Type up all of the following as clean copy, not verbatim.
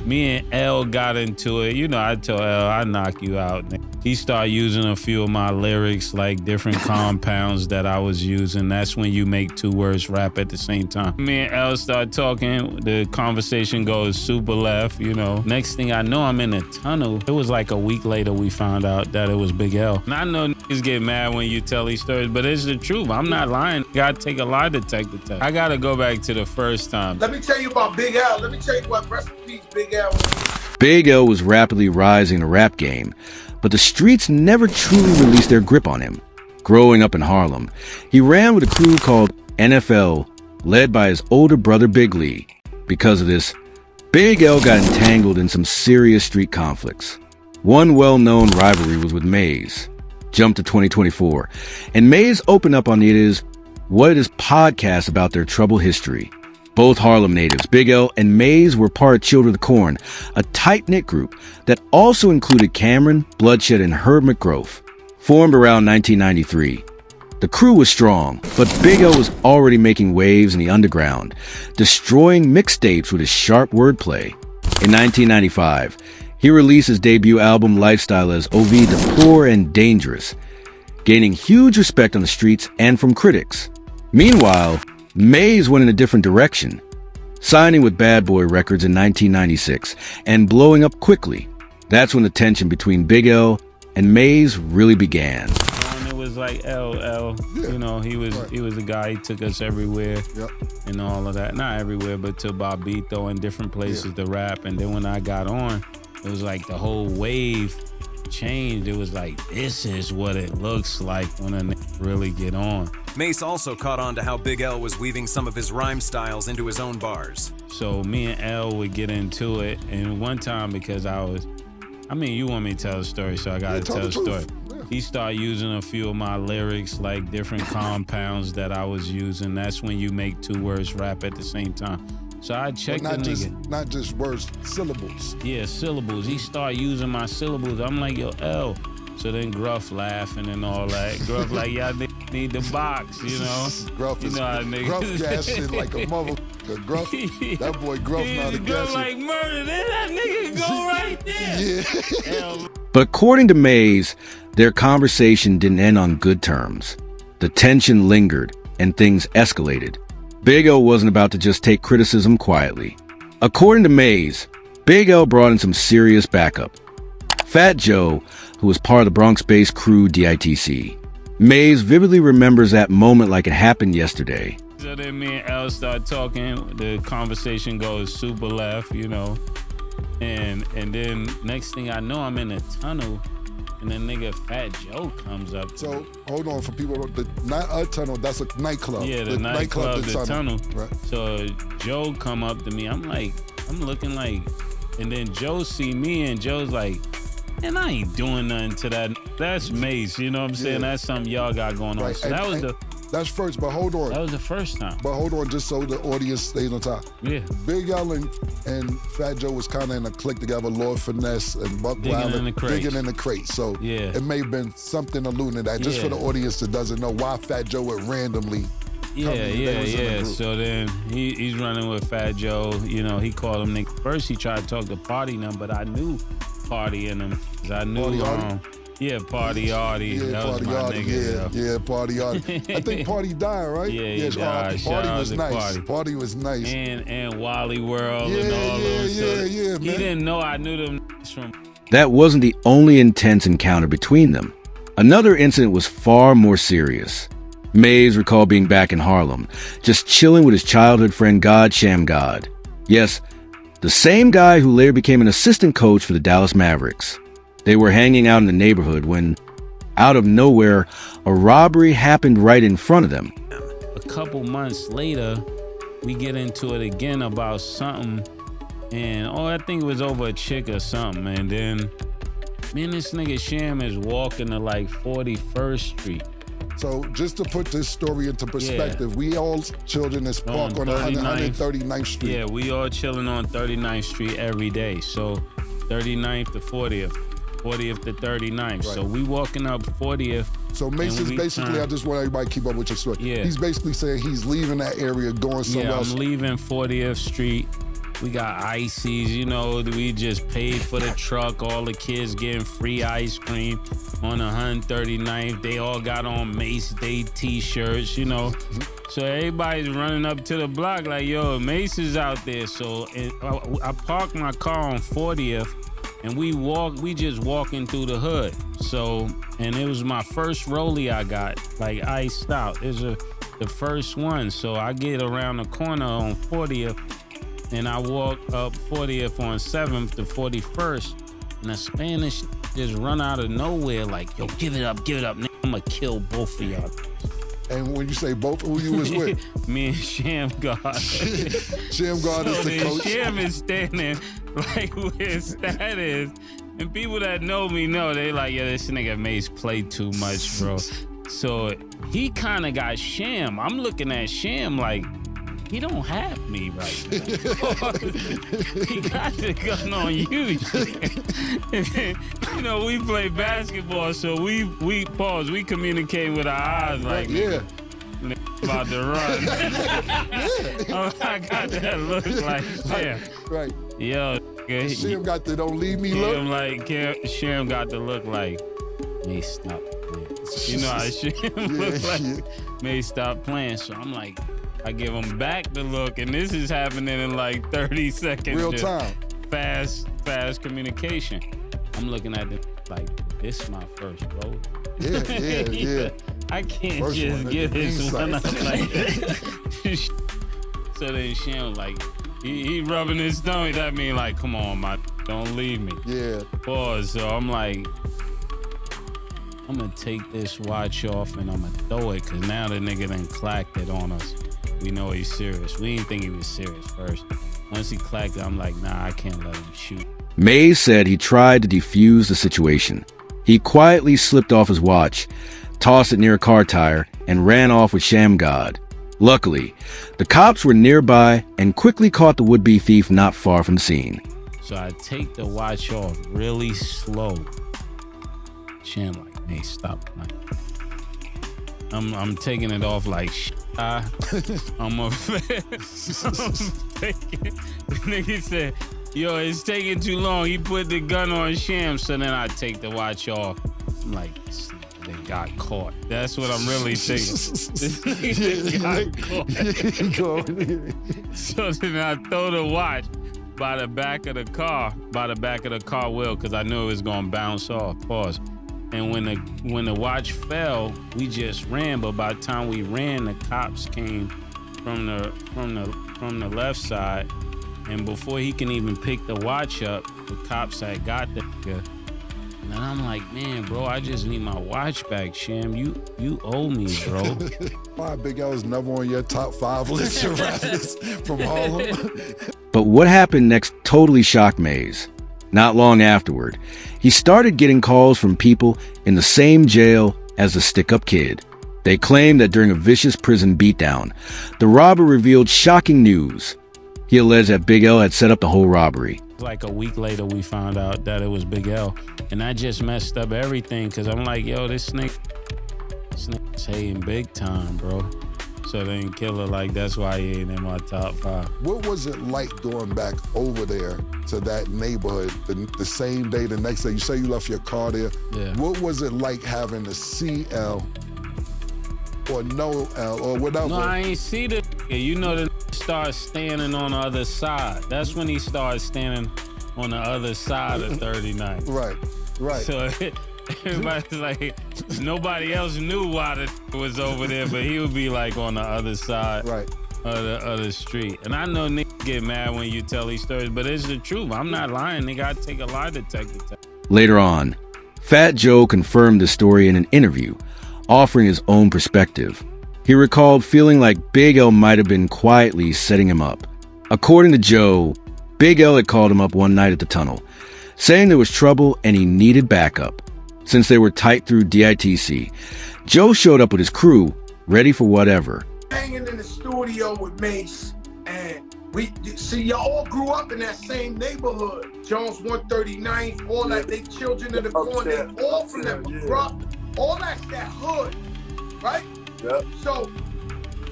Me and L got into it. You know, I told L, I knock you out. He started using a few of my lyrics, like different compounds that I was using. That's when you make two words rap at the same time. Me and L start talking. The conversation goes super left, you know. Next thing I know, I'm in a tunnel. It was like a week later we found out that it was Big L. And I know niggas get mad when you tell these stories, but it's the truth. I'm not lying. Gotta take a lie detector test. I gotta go back to the first time. Let me tell you about Big L. Let me tell you what, rest in peace, Big L. Big L was rapidly rising in the rap game, but the streets never truly released their grip on him. Growing up in Harlem, he ran with a crew called NFL, led by his older brother Big Lee. Because of this, Big L got entangled in some serious street conflicts. One well-known rivalry was with Mase. Jump to 2024, and Mase opened up on What It Is podcast about their troubled history. Both Harlem natives, Big L and Mase, were part of Children of the Corn, a tight-knit group that also included Cameron, Bloodshed, and Herb McGroth. Formed around 1993. The crew was strong, but Big L was already making waves in the underground, destroying mixtapes with his sharp wordplay. In 1995, he released his debut album Lifestyle as OV the Poor and Dangerous, gaining huge respect on the streets and from critics. Meanwhile, Mase went in a different direction, signing with Bad Boy Records in 1996 and blowing up quickly. That's when the tension between Big L and Mase really began. It was like L, you know, he was the guy. He took us everywhere, and all of that. Not everywhere, but to Bobito and different places to rap. And then when I got on, it was like the whole wave changed. It was like, this is what it looks like when a nigga really get on. Mase also caught on to how Big L was weaving some of his rhyme styles into his own bars. So me and L would get into it, and one time, because you want me to tell a story, so I gotta tell a story. He started using a few of my lyrics, like different compounds that I was using. That's when you make two words rap at the same time. So I checked the nigga. Not just words, syllables. Yeah, syllables. He started using my syllables. I'm like, yo, L. So then Gruff laughing and all that. Gruff like, y'all need the box, you know? Gruff is, Gruff gassing like a motherfucker. Gruff, that boy Gruff not a gasser. Gruff like, murder, then that nigga go right there. Yeah. But according to Mase, their conversation didn't end on good terms. The tension lingered and things escalated. Big L wasn't about to just take criticism quietly. According to Mase, Big L brought in some serious backup. Fat Joe, who was part of the Bronx-based crew DITC. Mase vividly remembers that moment like it happened yesterday. So then me and L start talking. The conversation goes super left, you know. And then next thing I know, I'm in a tunnel, and then nigga Fat Joe comes up. So hold on for people. Not a tunnel. That's a nightclub. Yeah, the nightclub, the tunnel. Right. So Joe come up to me. I'm looking like, and then Joe see me, and Joe's like, and I ain't doing nothing to that. That's Mase, you know what I'm saying? That's something y'all got going on. Right. So that's first, but hold on. That was the first time. But hold on, just so the audience stays on top. Yeah. Big L and Fat Joe was kind of in a clique together. Lord Finesse and Buck Digging in the crate. So it may have been something alluding to that. Just for the audience that doesn't know why Fat Joe would randomly Yeah. So then he's running with Fat Joe. You know, he called him nigga. First he tried to talk to Party and them, but I knew Party in him. I knew Party Artie. That was my nigga. Yeah, Party Artie. I think Party died, right? Yeah, he died. Party was nice. Party was nice. And Wally World and all those. Yeah, man. He didn't know I knew them from. That wasn't the only intense encounter between them. Another incident was far more serious. Mase recalled being back in Harlem, just chilling with his childhood friend God Sham God. Yes, the same guy who later became an assistant coach for the Dallas Mavericks. They were hanging out in the neighborhood when, out of nowhere, a robbery happened right in front of them. A couple months later, we get into it again about something, and I think it was over a chick or something, and then me and this nigga Sham is walking to like 41st Street. So just to put this story into perspective, we all chilled in this park on 139th Street. Yeah, we all chilling on 39th Street every day. So 39th to 40th, 40th to 39th. Right. So we walking up 40th. So Mase is basically, I just want everybody to keep up with your story. Yeah. He's basically saying he's leaving that area, going somewhere else. I'm leaving 40th Street, We got ices, you know, we just paid for the truck. All the kids getting free ice cream on 139th. They all got on Mase Day t-shirts, you know. So everybody's running up to the block like, yo, Mase is out there. So I parked my car on 40th and we just walking through the hood. So, and it was my first rollie I got, like iced out. It was the first one. So I get around the corner on 40th and I walk up 40th on 7th to 41st, and the Spanish just run out of nowhere like, yo, give it up, nigga. I'm gonna kill both of y'all. And when you say both, who you was with? Me and Sham God. Sham God is the coach. Sham is standing like where Stat is, and people that know me know, they like, yeah, this nigga Mase play too much, bro. So he kind of got Sham. I'm looking at Sham like, he don't have me right now. He got the gun on you. You know, we play basketball, so we pause. We communicate with our eyes like, yeah, about to run. I got that look like, yeah. Right. Yo, Sham got the don't leave me look. Sham got the look like, May stop playing. You know how Sham look like, May stop playing. So I'm like, I give him back the look, and this is happening in like 30 seconds. Real time. Fast communication. I'm looking at it like, this is my first roll. Yeah. I can't First just one, get this one up like So then Sham like, he rubbing his stomach. That mean like, come on, don't leave me. Yeah. Pause. So I'm like, I'm gonna take this watch off and I'm gonna throw it, cause now the nigga done clacked it on us. We know he's serious. We didn't think he was serious first. Once he clacked it, I'm like, nah, I can't let him shoot. Mase said he tried to defuse the situation. He quietly slipped off his watch, tossed it near a car tire, and ran off with Sham God. Luckily, the cops were nearby and quickly caught the would-be thief not far from the scene. So I take the watch off really slow. Sham like, hey, stop playing. I'm taking it off like, I'm a fan. The nigga said, yo, it's taking too long. He put the gun on Sham, so then I take the watch off. I'm like, they got caught. That's what I'm really thinking. They got caught. So then I throw the watch by the back of the car wheel, because I knew it was gonna bounce off. Pause. And when the watch fell, we just ran. But by the time we ran, the cops came from the left side, and before he can even pick the watch up, the cops had got the nigga. And I'm like, man, bro, I just need my watch back, Sham. You owe me, bro. Why Big L is never on your top 5 list of rappers from Harlem? But what happened next totally shocked Mase. Not long afterward, he started getting calls from people in the same jail as the stick-up kid. They claimed that during a vicious prison beatdown, the robber revealed shocking news. He alleged that Big L had set up the whole robbery. Like a week later, we found out that it was Big L. And that just messed up everything, because I'm like, yo, this nigga's hating big time, bro. So they didn't kill her. Like, that's why he ain't in my top 5. What was it like going back over there to that neighborhood the same day, the next day? You say you left your car there. Yeah. What was it like having to see L or no L or whatever? No, I ain't see the nigga. You know, the nigga started standing on the other side. That's when he started standing on the other side of 39. Right. So everybody's like, nobody else knew why the nigga was over there, but he would be like on the other side of the street. And I know niggas get mad when you tell these stories, but it's the truth. I'm not lying, nigga. I take a lie detector test. Later on, Fat Joe confirmed the story in an interview, offering his own perspective. He recalled feeling like Big L might have been quietly setting him up. According to Joe, Big L had called him up one night at the tunnel, saying there was trouble and he needed backup. Since they were tight through DITC, Joe showed up with his crew, ready for whatever. Hanging in the studio with Mase, and we see y'all all grew up in that same neighborhood. Jones 139th, all that, they children of the corn, they all from that, all that's that hood, right? Yep. So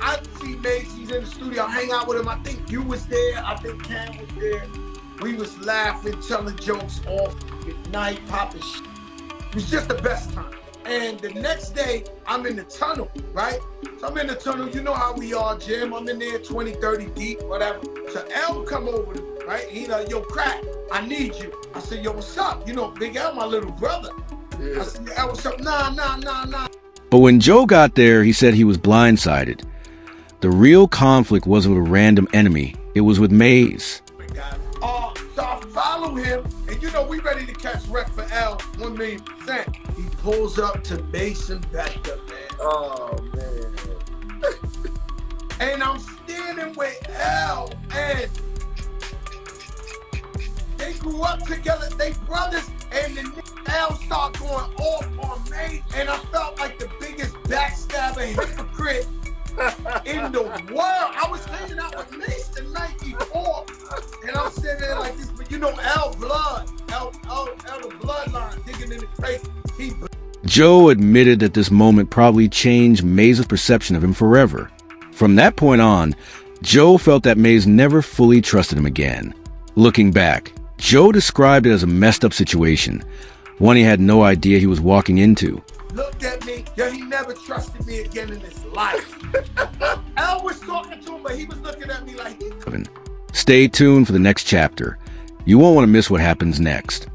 I see Mase, he's in the studio, I hang out with him. I think you was there, I think Cam was there. We was laughing, telling jokes all night, popping shit. It was just the best time. And the next day, I'm in the tunnel, right? So I'm in the tunnel, you know how we are, Jim. I'm in there 20, 30 deep, whatever. So L come over to me, right? He like, yo, Crack, I need you. I said, yo, what's up? You know, Big L, my little brother. Yeah. I said, yo, L, what's up? Nah. But when Joe got there, he said he was blindsided. The real conflict wasn't with a random enemy. It was with Mase. So I follow him, and you know, we ready to catch wreck for L, 1,000,000%. He pulls up to Mason Bector, man. Oh, man. And I'm standing with L, and they grew up together, they brothers, and the L start going off on Mase, and I felt like the biggest backstabber hypocrite in the world. I was hanging out with Mase the night before, and I'm sitting there like this, but you know, L the bloodline, digging in the crate. Joe admitted that this moment probably changed Mase's perception of him forever. From that point on, Joe felt that Mase never fully trusted him again. Looking back, Joe described it as a messed up situation, one he had no idea he was walking into. Looked at me, he never trusted me again in his life. Al was talking to him, but he was looking at me like... Stay tuned for the next chapter. You won't want to miss what happens next.